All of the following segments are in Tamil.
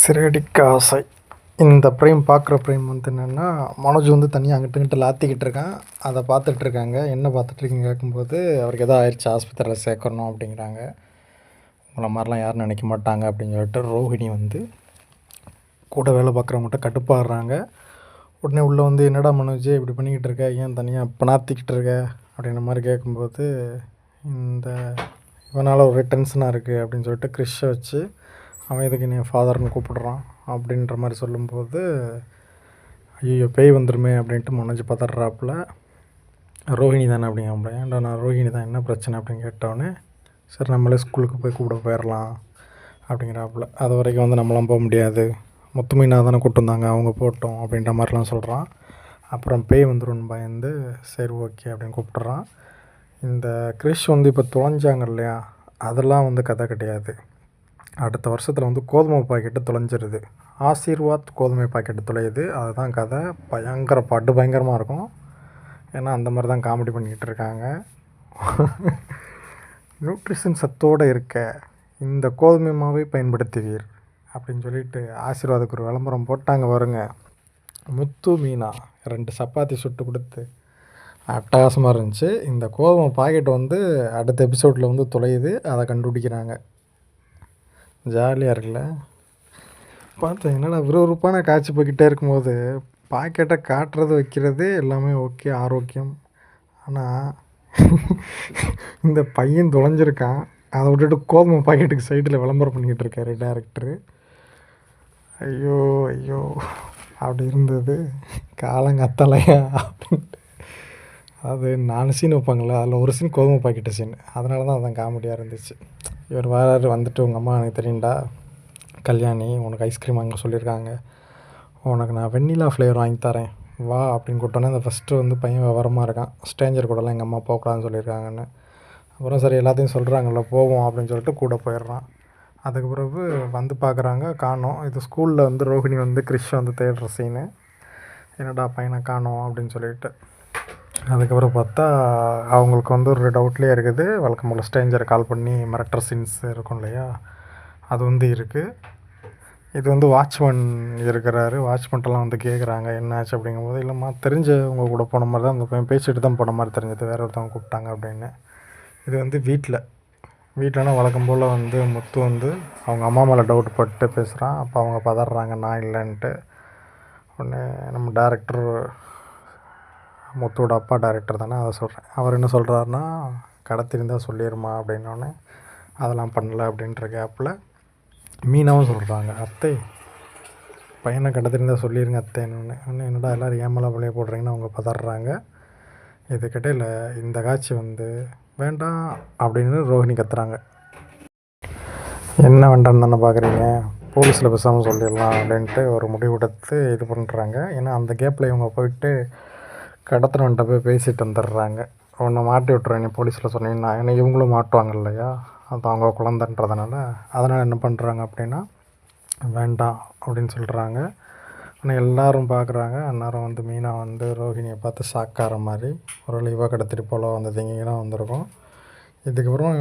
சிறகடிக்க ஆசை. இந்த பிரேம் பார்க்குற பிரேம் வந்து என்னென்னா, மனோஜ் வந்து தனியாக அங்கிட்டு இங்கிட்டு லாத்திக்கிட்டு இருக்கான். அதை பார்த்துட்ருக்காங்க. என்ன பார்த்துட்ருக்கீங்க கேட்கும்போது, அவருக்கு எதோ ஆயிடுச்சு, ஆஸ்பத்திரியில் சேர்க்கணும் அப்படிங்கிறாங்க. உங்களை மாதிரிலாம் யாரும் நினைக்க மாட்டாங்க அப்படின்னு சொல்லிட்டு ரோஹிணி வந்து கூட வேலை பார்க்குறவங்ககிட்ட கட்டுப்பாடுறாங்க. உடனே உள்ளே வந்து, என்னடா மனோஜ் இப்படி பண்ணிக்கிட்டு இருக்க, ஏன் தனியாக பினாத்திக்கிட்டு இருக்க அப்படின்ற மாதிரி கேட்கும்போது, இந்த இவனால் ஒரே டென்ஷனாக இருக்குது அப்படின்னு சொல்லிட்டு கிறிஷை வச்சு, அவன் எதுக்கு நீ ஃபாதர்னு கூப்பிடுறான் அப்படின்ற மாதிரி சொல்லும்போது, ஐயோ பேய் வந்துடுமே அப்படின்ட்டு மனோஜ் பதறாப்புல. ரோஹிணி தானே அப்படிங்க, ஏன்டா நான் ரோஹிணி தான், என்ன பிரச்சனை அப்படின்னு கேட்டோடனே, சரி நம்மளே ஸ்கூலுக்கு போய் கூப்பிட போயிடலாம் அப்படிங்கிறாப்புல. அது வரைக்கும் வந்து நம்மளாம் போக முடியாது, மொத்தமீனாக தானே கூப்பிட்டு வந்தாங்க, அவங்க போட்டோம் அப்படின்ற மாதிரிலாம் சொல்கிறான். அப்புறம் பேய் வந்துடும் பயந்து, சரி ஓகே அப்படின்னு கூப்பிட்றான். இந்த கிறிஷ் வந்து இப்போ தொலைஞ்சாங்க இல்லையா, அதெல்லாம் வந்து கதை கிடையாது. அடுத்த வருஷத்தில் வந்து கோதுமை பாக்கெட்டு தொலைஞ்சிருது. ஆசீர்வாத் கோதுமை பாக்கெட்டு தொலையுது, அதுதான் கதை. பயங்கரமாக இருக்கும். ஏன்னா அந்த மாதிரி தான் காமெடி பண்ணிக்கிட்டு இருக்காங்க. நியூட்ரிஷன் சத்தோடு இருக்க இந்த கோதுமை மாவை பயன்படுத்துவீர் அப்படின்னு சொல்லிட்டு ஆசீர்வாதுக்கு ஒரு விளம்பரம் போட்டாங்க வருங்க. முத்து மீனா 2 சப்பாத்தி சுட்டு கொடுத்து அட்டகாசமாக இருந்துச்சு. இந்த கோதுமை பாக்கெட் வந்து அடுத்த எபிசோடில் வந்து தொலையுது, அதை கண்டுபிடிக்கிறாங்க. ஜாலியாக இருக்குல்ல. பார்த்தேன் என்னடா விறுவிறுப்பான காட்சி போய்கிட்டே இருக்கும்போது பாக்கெட்டை காட்டுறது வைக்கிறது எல்லாமே ஓகே, ஆரோக்கியம். ஆனால் இந்த பையன் தொலைஞ்சிருக்கான், அதை விட்டுட்டு கோதுமை பாக்கெட்டுக்கு சைடில் விளம்பரம் பண்ணிக்கிட்டு இருக்காரு டேரக்டரு. ஐயோ ஐயோ அப்படி இருந்தது. காலங்கத்தலையா அப்படின்ட்டு. அது 4 சீன் வைப்பாங்களே, அதில் ஒரு சீன் கோதுமை பாக்கெட்டு சீன். அதனால தான் அதான் காமெடியாக இருந்துச்சு. இவர் வராரு, வந்துட்டு உங்கள் அம்மா எனக்கு தெரியும்டா கல்யாணி, உனக்கு ஐஸ்கிரீம் வாங்க சொல்லியிருக்காங்க, உனக்கு நான் வெண்ணிலா ஃப்ளேவர் வாங்கி தரேன் வா அப்படின்னு கூப்பிட்டோன்னே, அந்த ஃபஸ்ட்டு வந்து பையன் விவரமாக இருக்கான். ஸ்ட்ரேஞ்சர் கூடலாம் எங்கள் அம்மா போகக்கூடாதுன்னு சொல்லியிருக்காங்கன்னு. அப்புறம் சரி எல்லாத்தையும் சொல்கிறாங்கல்ல போவோம் அப்படின்னு சொல்லிட்டு கூட போயிடுறான். அதுக்கு பிறகு வந்து பார்க்குறாங்க, காணோம். இது ஸ்கூலில் வந்து ரோஹிணி வந்து கிறிஷ் வந்து தேடுற சீனு. என்னடா பையனை காணோம் அப்படின்னு சொல்லிட்டு. அதுக்கப்புறம் பார்த்தா அவங்களுக்கு வந்து ஒரு டவுட்லேயே இருக்குது. வழக்கம் போல் ஸ்ட்ரேஞ்சரை கால் பண்ணி மிரட்டுற சீன்ஸ் இருக்கும் இல்லையா, அது வந்து இருக்குது. இது வந்து வாட்ச்மேன் இருக்கிறாரு. வாட்ச்மேன்ட்டெல்லாம் வந்து கேட்குறாங்க என்னாச்சு அப்படிங்கும்போது, இல்லைம்மா தெரிஞ்சவங்க கூட போன மாதிரி தான் அந்த பையன் பேசிட்டு தான் போன மாதிரி தெரிஞ்சது, வேறு ஒருத்தவங்க கூப்பிட்டாங்க அப்படின்னு. இது வந்து வீட்டிலனா வழக்கம் போல் வந்து முத்து வந்து அவங்க அம்மா மேலே டவுட் பட்டு பேசுகிறான். அப்போ அவங்க பதறாங்க நான் இல்லைன்ட்டு. உடனே நம்ம டேரக்டர், முத்துவோட அப்பா டேரக்டர் தானே, அதை சொல்கிறேன். அவர் என்ன சொல்கிறாருன்னா, கடத்திருந்தால் சொல்லிடுமா அப்படின்னோடனே, அதெல்லாம் பண்ணல அப்படின்ற கேப்பில் மீனாவும் சொல்கிறாங்க, அத்தை பையனை கடத்திருந்தால் சொல்லிடுங்க அத்தைன்னு. என்னடா எல்லோரும் ஏமலா பழைய போடுறீங்கன்னு அவங்க பதறாங்க. இதுக்கிட்ட இந்த காட்சி வந்து வேண்டாம் அப்படின்னு ரோஹிணி கத்துறாங்க. என்ன வேண்டான்னு தானே பார்க்குறீங்க, போலீஸில் பேசாமல் சொல்லிடலாம் அப்படின்ட்டு ஒரு முடிவு எடுத்து இது பண்ணுறாங்க. ஏன்னா அந்த கேப்பில் இவங்க போயிட்டு கடத்தினவன்ட்ட போய் பேசிட்டு வந்துடுறாங்க. ஒன்று மாட்டி விட்ருவேன் நீ போலீஸில் சொன்னீங்கன்னா, ஏன்னா இவங்களும் மாட்டுவாங்க இல்லையா, அது அவங்க குழந்தைன்றதுனால. அதனால் என்ன பண்ணுறாங்க அப்படின்னா, வேண்டாம் அப்படின்னு சொல்கிறாங்க. ஆனால் எல்லோரும் பார்க்குறாங்க. அந்நேரம் வந்து மீனா வந்து ரோஹிணியை பார்த்து ஷாக்காகிற மாதிரி, ஒரு இவ கடத்திட்டு போல வந்து திங்கிலாம் வந்திருக்கும். இதுக்கப்புறம்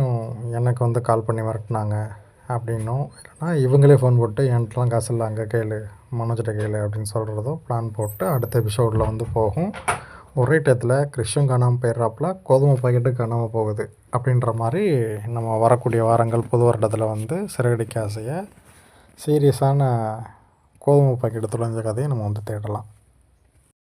எனக்கு வந்து கால் பண்ணி மிரட்டினாங்க அப்படின்னும், இல்லைனா இவங்களே ஃபோன் போட்டு என்கிட்டலாம் காசு இல்லை அங்கே கேளு, மனோஜிட்ட கேளு அப்படின்னு சொல்கிறதோ பிளான் போட்டு அடுத்த எபிசோடில் வந்து போகும். ஒரே டயத்தில் கிறிஷும் காணாமல் போயிடுறாப்புல, கோதுமை பாக்கெட்டு காணாமல் போகுது அப்படின்ற மாதிரி நம்ம வரக்கூடிய வாரங்கள் புது வருடத்தில் வந்து சிறகடிக்க ஆசையை சீரியஸான கோதுமை பாக்கெட்டு தொலைஞ்ச கதையை நம்ம வந்து தேடலாம்.